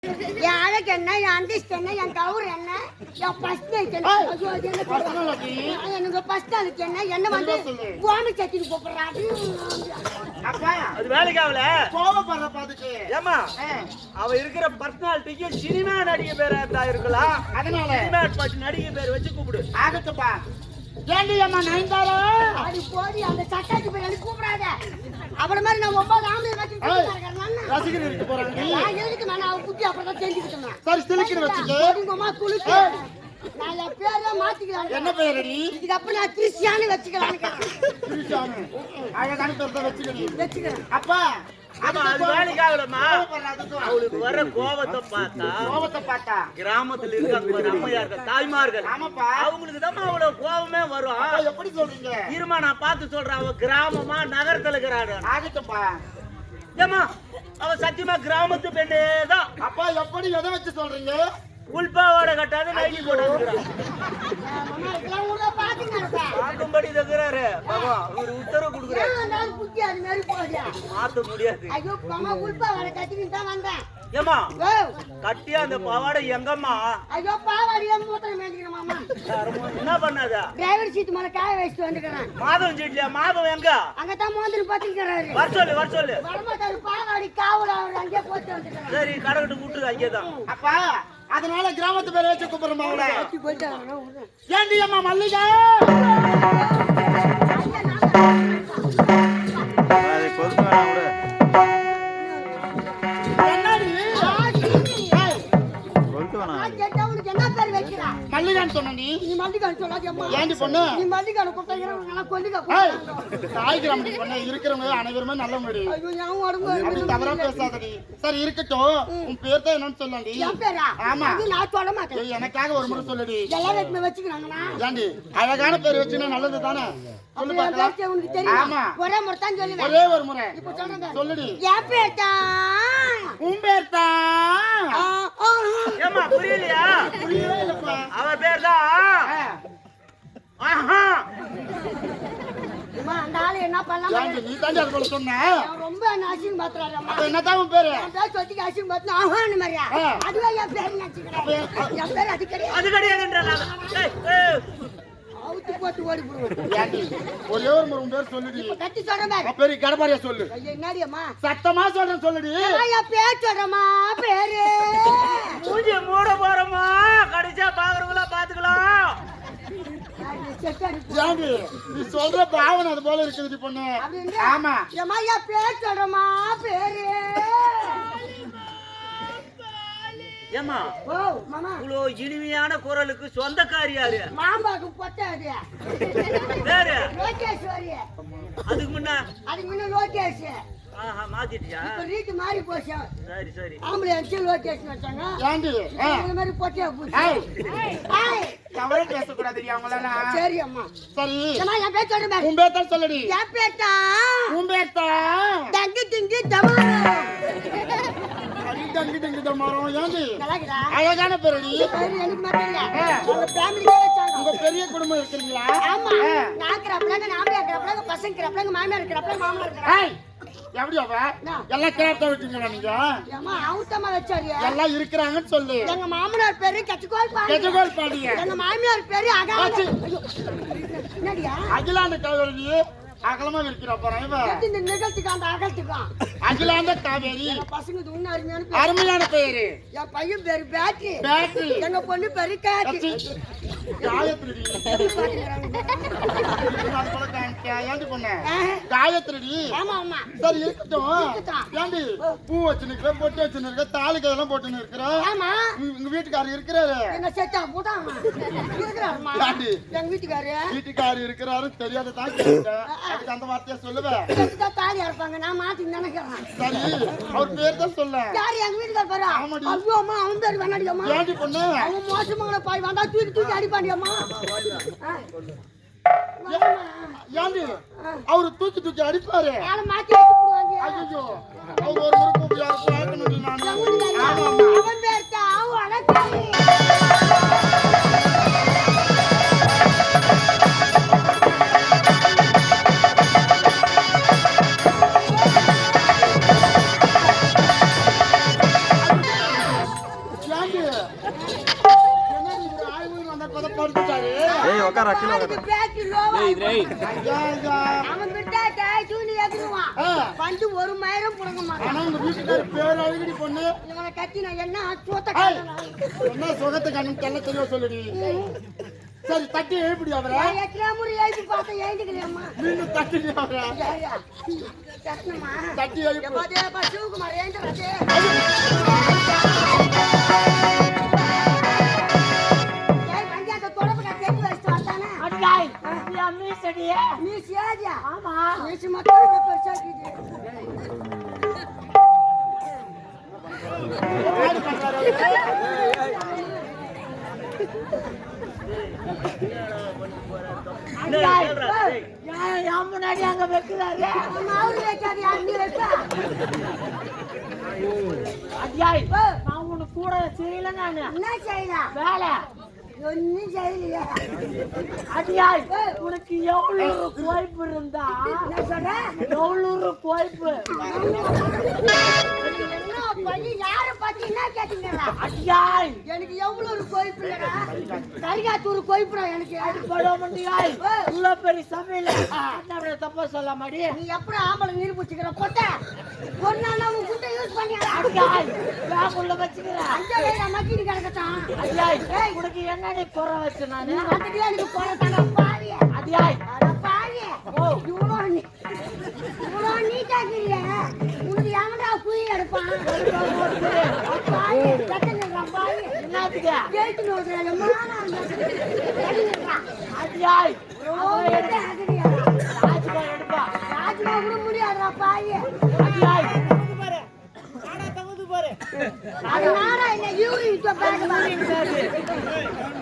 என் அழகு என்ன, என் அந்தஸ்து என்ன, என் கவுர் என்ன, என் பர்சனாலிட்டி என்ன, எனக்கு பர்சனாலிட்டி என்ன வந்து கோமி சட்டின்னு கூப்பிடுறாரு. அது வேலைக்கு ஆகல. கோவப்படுற பாத்துக்கு ஏமா அவ இருக்கிற பர்சனாலிட்டிக்கு சினிமா நடிகை பேரா இருக்கலாம். அதனால சினிமா பாட்டு நடிகை பேர் வச்சு கூப்பிடு. ஆகட்டுப்பா. ஏண்டி அம்மா நயன்தாரா அது போடி அந்த சட்டாச்சி பேர் எனக்கு கூப்பிடாத. அவள மாதிரி நான் 9 ஆம்பளை வச்சு ரசிகர் இருக்க போறாங்க. நான் எதுக்கு நான் அவ புத்தி அப்பதான் தெரிஞ்சுக்கிட்டேன். சரி சிலிக்கிற வச்சுக்க. உங்கம்மா குளிச்சு நான் என் பேரை மாத்திக்கிறேன். என்ன பேரடி? இதுக்கு அப்புறம் நான் கிறிஸ்டியானு வச்சுக்கலாம். கிறிஸ்டியானு அழகான பேர் வச்சுக்கிறேன். அப்பா ஆமா அது வேலைக்கு ஆகலமா. அவளுக்கு வர கோபத்தை பார்த்தா கிராமத்துல இருக்க அம்மையார்கள் தாய்மார்கள் அவங்களுக்கு தான் அவ்வளவு கோபமே வரும். எப்படி சொல்றீங்க? இருமா நான் பார்த்து சொல்றேன். அவ கிராமமா நகரத்துல இருக்கிறாரு. ஆகட்டுப்பா. ஏமா அவ சத்தியமா கிராமத்து பெண்ணே தான். அப்பா எப்படி எதை வச்சு சொல்றீங்க? உள்பாவோட கட்டாத நைட்டி போட்டு பார்க்கும்படி இருக்கிறாரு. ஒரு உத்தரவு கொடுக்குறாரு. மாத்த முடியாது. ஏமா கட்டி அந்த பாவாடை எங்கம்மா? ஐயோ பாவாடி என்ன பண்ணாத? டிரைவர் சீட் மேல காய வச்சுட்டு வந்துக்கிறேன். மாதம் சீட்லயா? மாதம் எங்க? அங்கதான் மோந்திரம் பாத்துக்கிறாரு. வர சொல்லு. வரமாட்டாரு. பாவாடி காவல அவர் அங்கே போட்டு வந்துக்கிறேன். சரி கடவுட்டு கூட்டு அங்கேதான். அப்பா அதனால கிராமத்து பேரை வச்சு கூப்பிடுறோம். அவளை ஏண்டி அம்மா மல்லிகா? மல்லிகான்னு சொன்ன நீ மல்லிகான்னு சொல்லாதம்மா. ஏண்டி பொண்ணு? நீ மல்லிகான்னு கூப்பிட்டா இருக்கிறவங்க கொல்லிகா. தாய் கிராமத்துக்கு பொண்ணு இருக்கிறவங்க அனைவருமே நல்லவங்கடி. அப்படி தவறா பேசாதடி. சரி இருக்கட்டும். உன் பேர் தான் என்னன்னு சொல்லி. ஆமா நான் சொல்ல மாட்டேன். எனக்காக ஒரு முறை சொல்லுடி. எல்லாரும் வச்சுக்கிறாங்களா? ஏண்டி அழகான பேர் வச்சுன்னா நல்லது தானே? சொல்லு பாக்கலாம். உனக்கு தெரியும். ஆமா ஒரே முறை தான் சொல்லுவேன். ஒரே ஒரு முறை இப்ப சொல்றேன். சொல்லுடி. என் பேர் தான். உன் பேர் தான். ஏமா புரியலையா? புரியவே இல்லப்பா. அவ பேர் தான். ஆஹா அம்மா அந்த ஆளு என்ன பண்ணலாம்? நீ தாண்டி அது போல சொன்ன. ரொம்ப அசிங்க பாத்துறாரு. அப்ப என்னதான் உன் பேரு? நான் பேர் சொல்லிட்டு அசிங்க பாத்து ஆஹான்னு மாதிரியா? அதுவே என் பேர் நினைச்சுக்கிறேன். என் பேர் அது கிடையாது. அது கிடையாதுன்ற அவுத்து போட்டு ஓடி போடுவேன். ஏண்டி ஒரே ஒரு முறை உன் பேர் சொல்லுடி. கட்டி சொல்றேன். பேரு கடப்பாரியா சொல்லு. என்னடி அம்மா சத்தமா சொல்றேன் சொல்லுடி. என் பேர் சொல்றமா பேரு. மூஞ்சி மூட போறோமா? கடிச்சா பாக்குறவங்களா பாத்துக்கலாம். ஏண்டி நீ சொல்ற பாவனை அது போல இருக்குது பொண்ணு. ஆமா ஏமா என் பேர் சொல்றமா பேரு. ஏமா ஓ மாமா இவ்வளோ இனிமையான குரலுக்கு சொந்தக்காரி யாரு? மாமாக்கு பொட்டாது பேரு லோகேஸ்வரி. அதுக்கு முன்ன லோகேஷ். ஆஹா மாத்திட்டியா? இப்ப ரீட் மாறி போச்சு. சரி சரி. ஆம்பளை அடிச்சு லோகேஷ் வச்சாங்க. ஏண்டி இந்த மாதிரி பொட்டியா போச்சு. தவறே பேசக்கூடாது அவங்களா. சரி அம்மா சரி அம்மா என் பேர் சொல்றேன். உன் பேர் தான் சொல்லுடி. என் பேர் தான். உன் பேர் தான். தங்கி திங்கி தமாரம். தங்கி தங்கி தமாரம். ஏண்டி நல்லாக்குதா? அழகான பேரடி. பேரு எனக்கு மட்டும் இல்ல. உங்க ஃபேமிலியே வச்சாங்க. உங்க பெரிய குடும்பம் இருக்கீங்களா? ஆமா நான் இருக்கிறப்பலங்க நாம இருக்கிறப்பலங்க பசங்க இருக்கிறப்பலங்க மாமியார் இருக்கிறப்பலங்க மாமனார் இருக்கிறாங்க. எப்படி அவ எல்லாம் கிராப்டா வச்சீங்களா நீங்க? ஏமா அவுத்தமா வச்சாரியா? எல்லாம் இருக்கிறாங்கன்னு சொல்லு. எங்க மாமனார் பேரு கெச்சகோல் பாடி. கெச்சகோல் பாடி. எங்க மாமியார் பேரு அகால. என்னடியா? அகிலாண்ட காவேரி அகலமா இருக்கிற போறேன் இவ. இந்த நிகழ்ச்சிக்கு அந்த அகலத்துக்கும். அகிலாண்ட காவேரி. பசங்க இன்னும் அருமையான பேரு. அருமையான பேரு. என் பையன் பேரு பேட்டரி. பேட்டரி. எங்க பொண்ணு பேரு காத்தி. காயத்ரி. ஏண்டி பொண்ணு? காயத்ரி. ஆமா ஆமா. சரி இருக்கட்டும். ஏண்டி பூ வச்சு நிக்கிற, பொட்டு வச்சு நிக்கிற, தாலி கையெல்லாம் போட்டு நிக்கிற. ஆமா. உங்க வீட்டுக்காரர் இருக்கிறாரு. என்ன செட்டா போட்டாமா? இருக்கிறாருமா. எங்க வீட்டுக்காரர் இருக்கிறாரு தெரியாத தான் கேட்டேன். அதுக்கு அந்த வார்த்தையை சொல்லுவேன். தாலியா இருப்பாங்க. நான் மாத்தி நினைக்கிறேன். சரி அவர் பேர் தான் சொல்ல. யாரு எங்க வீட்டுக்காரர் பாரு. ஐயோ அம்மா அவன் பேர் வேணாடியம்மா. ஏண்டி பொண்ணு? அவன் மோசமான பாய் வந்தா தூக்கி தூக்கி அடிப்பாண்டியம்மா. ஏண்டி அவரு தூக்கி தூக்கி அடிப்பாரு. ஆளை மாத்தி வச்சு போடுவாங்க. ஐயோ அவர் ஒரு முறை கூப்பிட்டு யாரும் பார்க்கணும் நான். அவன் பேர் தான் வணக்கம். என்னடி ஒரு ஆய்வு வந்த பத படுத்துட்டாரு. ஏய் உட்கார கீழ அதுக்கு உட்கார. பேச்சு லோவா ஐயா ஐயா. அவன் கிட்ட தூணி எதுருவான் வந்து ஒரு மயிரம் புடுங்க மாட்டான். ஆனா உங்க வீட்டுக்கார பேர் அழுகடி பொண்ணு. இவனை கட்டி நான் என்ன சோத்த ஏய், என்ன சுகத்தை கண்ணும் தெல்ல தெளிவா சொல்லுடி. சரி தட்டி எழுப்பிடி அவரை. எத்தனை முறை எழுதி பார்த்தா எழுதிக்கலையம்மா. மீண்டும் தட்டி அவரை. கட்டணுமா தட்டி எழுப்பு. சிவகுமார் எழுந்துறது பஞ்சாயத்தை தொடர்பு கட்டி வச்சுட்டு வந்தானே மீஸ் ஏதியா ஆமா மீஸ் மட்டும் பெருசாக்கிது ஆடு பண்றாரு அவரு. முன்னாடி அங்க வைக்கிறாரு அவரு வைக்காது அண்ணி வைக்க அடியாய் நான் உனக்கு கூட செய்யல நானு என்ன செய்யலாம் வேலை ஒன்னும் செய்யலையா அடியாய் உனக்கு எவ்வளவு கோய்ப்பு இருந்தா எவ்வளவு கோய்ப்பு யாரை பத்தி என்ன கேட்டீங்களா அடியாய் எனக்கு எவ்வளவு கோய்ப்பு இல்லடா கரிகாத்தூர் கோய்ப்புடா எனக்கு அடிப்பட முடியாய் இவ்வளவு பெரிய சமையல என்ன தப்பா சொல்ல மாடி நீ எப்படி ஆம்பளை நீர் பிடிச்சிக்கிற கொட்ட ஒரு நாள் உன் குட்டை யூஸ் பண்ணி அடியாய் பேக்குள்ள வச்சுக்கிற அஞ்சா மக்கி கிடக்கட்டான் அடியாய் உனக்கு என்னடி குறை வச்சு நானு அதுக்கு எனக்கு குறை தாங்க பாவிய அடியாய் அட பாவிய ஓ இவ்வளோ நீட்டாக்கிறிய உனக்கு எவன்டா குயி எடுப்பான் பாவிய கட்டங்க பாவிய என்னத்துக்கு கேட்டு நோடுறாங்க அடியாய் ராஜ்மா எடுப்பா ராஜ்மா கூட முடியாதுடா பாவிய அடியாய் அது நானா இல்ல யூரி இட்ட பேக் மாதிரி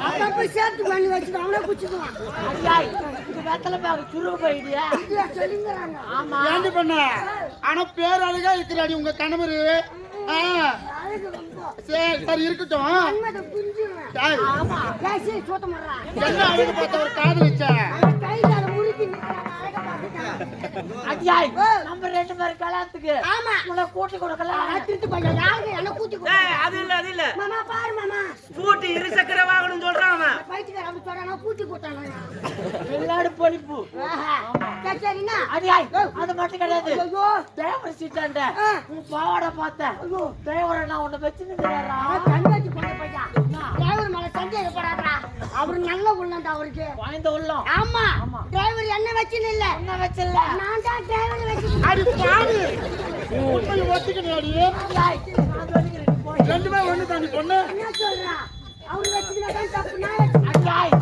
அப்ப போய் சேர்த்து பண்ணி வச்சுட்டு அவனே குச்சிடுவான் அடியாய் இது வெத்தல பேக் சுருவ போயிடியா இல்ல சொல்லுங்கறாங்க ஆமா ஏண்டி பண்ண ஆனா பேர் அழகா இருக்கிறாடி உங்க கணவர். சரி இருக்கட்டும். ஆமா பேசி சோத்த மறா என்ன அழகு பார்த்த ஒரு காதலிச்ச கையால முறுக்கி அடியாய் நம்ம ரெண்டு பேரும் கல்யாணத்துக்கு ஆமா உன்னை கூட்டி கொடுக்கலாம் திருட்டு பையன் யாருக்கு என்ன கூட்டி ஏய் அது இல்ல மாமா பாரு மாமா ஸ்கூட்டி இருசக்கர வாகனம் சொல்றான் அவன் பைத்தியக்கார அப்படி சொல்றானா கூட்டி போட்டானா வெள்ளாடு பொலிப்பு. சரினா அடியாய் அது மட்டும் கிடையாது. ஐயோ தேவர சீட்டாண்ட உன் பாவாடை பார்த்தேன். ஐயோ தேவர நான் உன்னை வச்சிருக்கேன்டா. கண்ணாடி போட்ட பையன் டிரைவர் மேல சந்தேகப்படாதடா. அவர் நல்ல உள்ளண்டா அவருக்கு. வாய்ந்த உள்ளம். ஆமா டிரைவர் என்ன வச்சின்னு இல்ல. என்ன வச்சில்ல. நான் தான் டிரைவர் வச்சின்னு. அடி பாவி. உன்னை ஒட்டிக்கணும்டி. அடியாய் நான் சொல்லிக்கிறேன் போய். ரெண்டு பேரும் ஒண்ணு தாண்டி பொண்ணு. என்ன சொல்றா? அவர் வச்சிக்கினா தான் தப்பு நான் வச்சிக்கிறேன். அடியாய்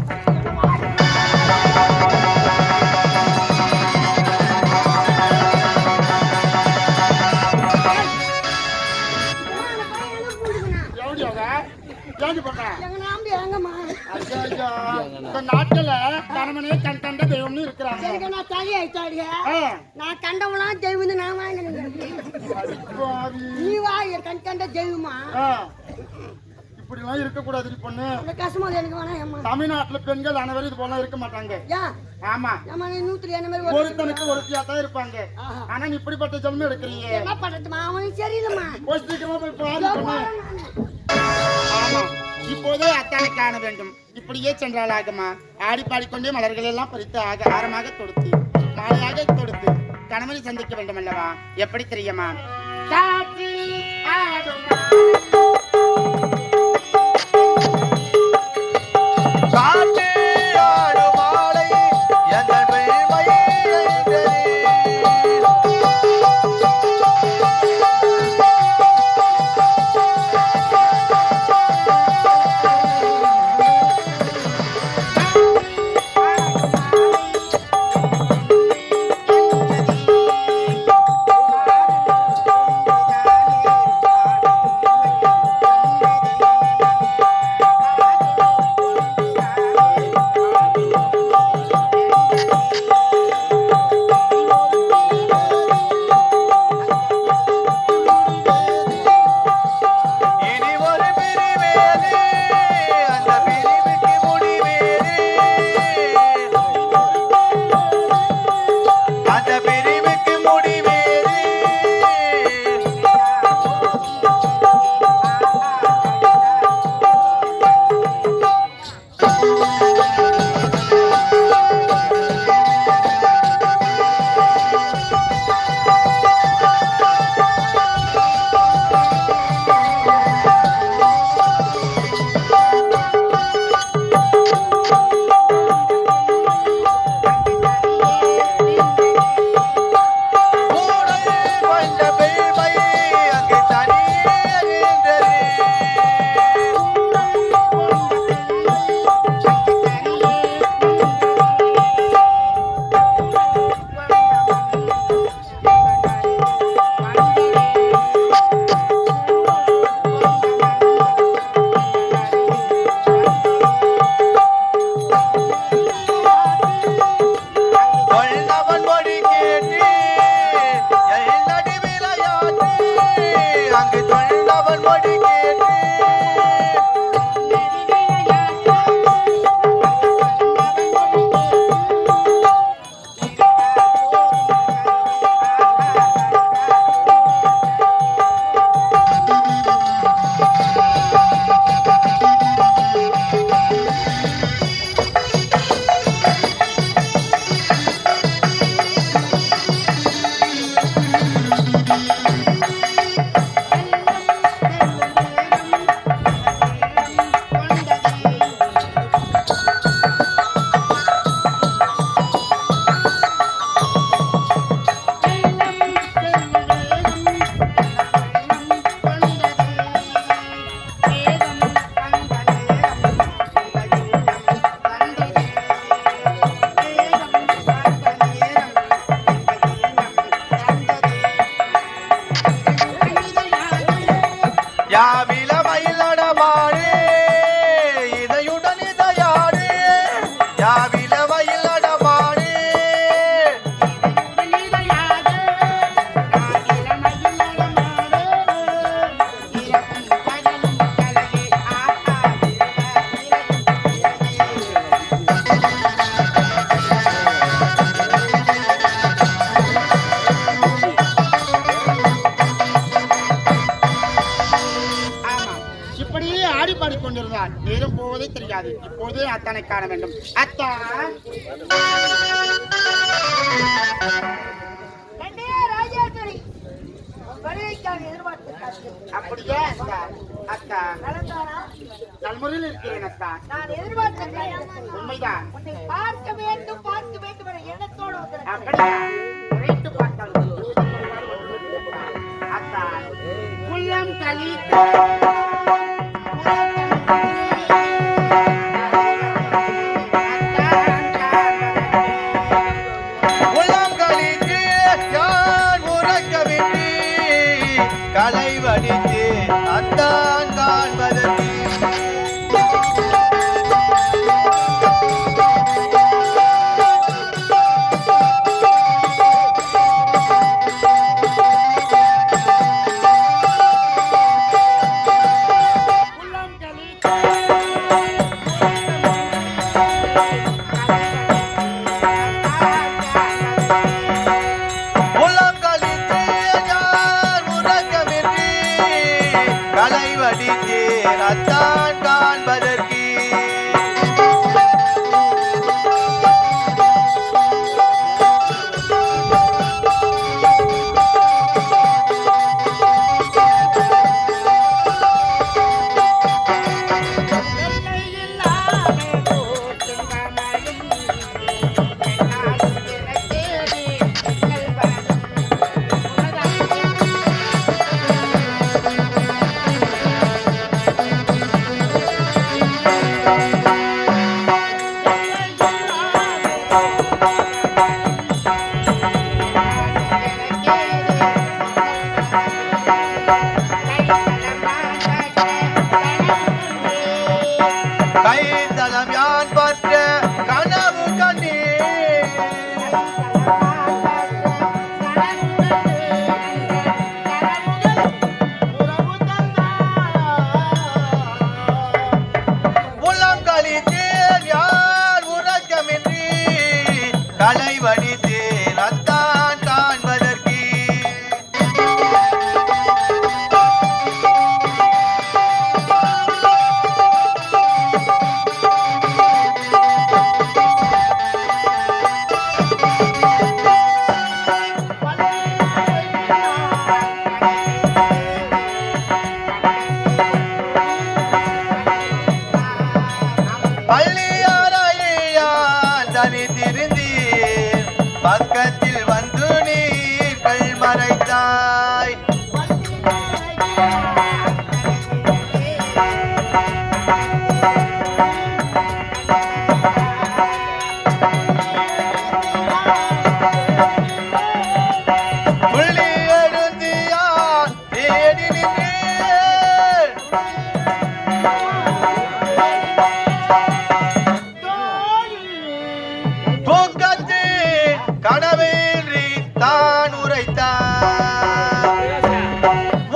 கணவனே கண் கண்ட தெய்வம்னு இருக்கிறாங்க. எனக்கு நான் தலி ஆயிட்டாடிய நான் கண்டவெல்லாம் தெய்வம் நான் வாங்கினேன். நீ வா என் கண் கண்ட தெய்வமா இப்படி எல்லாம் இருக்க கூடாது பொண்ணு. கஷ்டமா எனக்கு வேணாம். தமிழ்நாட்டுல பெண்கள் அனைவரும் இது போல இருக்க மாட்டாங்க. ஆமா ஒருத்தனுக்கு ஒருத்தியா தான் இருப்பாங்க. ஆனா நீ இப்படிப்பட்ட ஜென்மம் எடுக்கிறீங்க. என்ன பண்றதுமா அவனுக்கு சரியில்லைமா. சீக்கிரமா போய் பாரு. ஆமா இப்போதே அத்தானை காண வேண்டும். இப்படியே சென்றாலாகுமா? ஆடி பாடிக்கொண்டே மலர்கள் எல்லாம் பறித்து ஆரமாக தொடுத்து மாலையாக தொடுத்து கணவனை சந்திக்க வேண்டும் அல்லவா? எப்படி தெரியுமா? இப்படியே ஆடி பாடிக்கொண்டிருந்தார். நேரம் போவதே தெரியாது. இப்போதே அத்தானை காண வேண்டும். அத்தா அப்படியே அத்தா. அத்தா நல்முறையில் இருக்கிறேன் அத்தா. நான் எதிர்பார்த்த உண்மைதான். உன்னை பார்க்க வேண்டும் என எண்ணத்தோடு வந்திருக்கிறேன். அப்படியா? உரைத்து பார்த்தால் அத்தா உள்ளம் களி கலை வடித்து அத்தான் காண்பதற்கு கலை வடித்து அத்தான் காண்பதற்கு கைத்தலம் யான் பற்ற கனவு கண்ணே உள்ளம் கழித்தேன் யார் உறக்கமின்றி கலை வடித்தேன் அத்தான் காண்பதற்கு பள்ளியாரையான் தனித்திருந்தீர் பக்கத்தில் வந்து நீர்கள் மறைத்தாய் புள்ளி எழுந்தியான் தேடி நின்றேன் தூக்கத்து கனவேறி தான் உரைத்தார்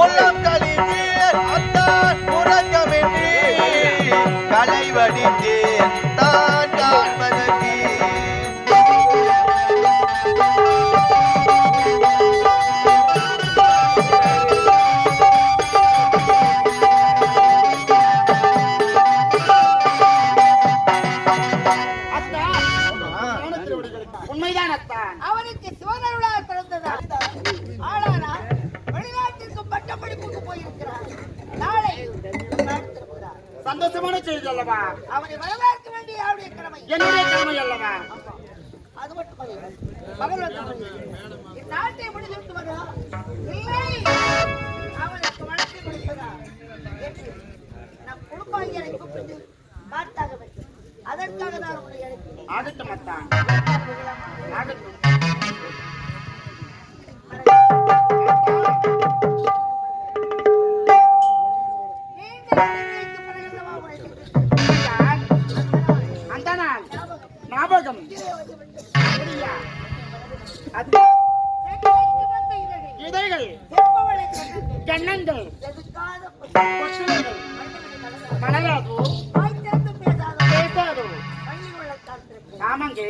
உள்ளம் கழித்தேன் அத்தான் உறக்கமின்றி கலை வடித்தேன் தான் காண்பதற்கு அத்தா உண்மைதான் அத்தா. அவனுக்கு சிவனருளால் பிறந்ததா ஆனால் வெளிநாட்டிற்கு பட்டப்படிப்புக்கு போயிருக்கிறார். நாளை நடத்திருக்கிறார். சந்தோஷமான செய்தி அல்லவா? அவனை வரவேற்க வேண்டிய அவருடைய கடமை. என்னுடைய கடமை அல்லவா? அது மட்டுமல்ல, மகள் இந்நாட்டை முடித்து வர இல்லை அவனுக்கு வளர்ச்சி கொடுப்பதா என்று நம் குடும்பாங்கியரை கூப்பிட்டு பார்த்தாக வேண்டும். அதற்காக தான் உங்களை அழைக்கிறேன். ஆகட்டும் அத்தா, ஆகட்டும். அந்த நாள் ஞாபகம் சரியா? அத்தா, இதைகள் கண்ணங்கள் கொசுகள் மலராது பேசாது. ஆமாங்க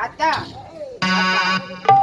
அத்தா, அத்தா